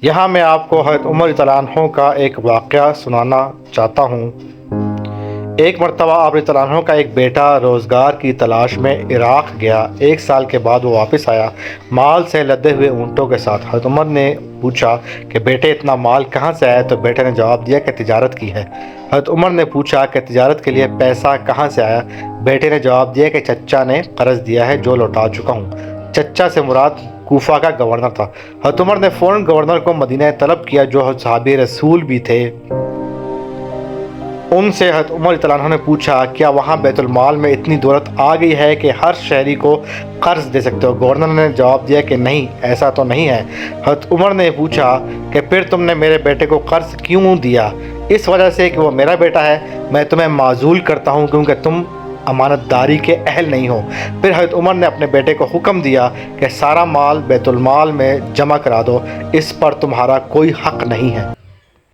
یہاں میں آپ کو حضرت عمر رضی اللہ عنہ کا ایک واقعہ سنانا چاہتا ہوں۔ ایک مرتبہ آپ رضی اللہ عنہ کا ایک بیٹا روزگار کی تلاش میں عراق گیا۔ 1 سال کے بعد وہ واپس آیا، مال سے لدے ہوئے اونٹوں کے ساتھ۔ حضرت عمر نے پوچھا کہ بیٹے اتنا مال کہاں سے آیا؟ تو بیٹے نے جواب دیا کہ تجارت کی ہے۔ حضرت عمر نے پوچھا کہ تجارت کے لیے پیسہ کہاں سے آیا؟ بیٹے نے جواب دیا کہ چچا نے قرض دیا ہے جو لوٹا چکا ہوں۔ چچا سے مراد کوفہ کا گورنر تھا۔ حضرت عمر نے فوراً گورنر کو مدینہ طلب کیا، جو صحابی رسول بھی تھے۔ ان سے حضرت عمر رضی اللہ عنہ نے پوچھا کیا وہاں بیت المال میں اتنی دولت آ گئی ہے کہ ہر شہری کو قرض دے سکتے ہو؟ گورنر نے جواب دیا کہ نہیں، ایسا تو نہیں ہے۔ حضرت عمر نے پوچھا کہ پھر تم نے میرے بیٹے کو قرض کیوں دیا؟ اس وجہ سے کہ وہ میرا بیٹا ہے، میں تمہیں معزول کرتا ہوں کیونکہ تم امانت داری کے اہل نہیں ہو۔ پھر حضرت عمر نے اپنے بیٹے کو حکم دیا کہ سارا مال بیت المال میں جمع کرا دو، اس پر تمہارا کوئی حق نہیں ہے۔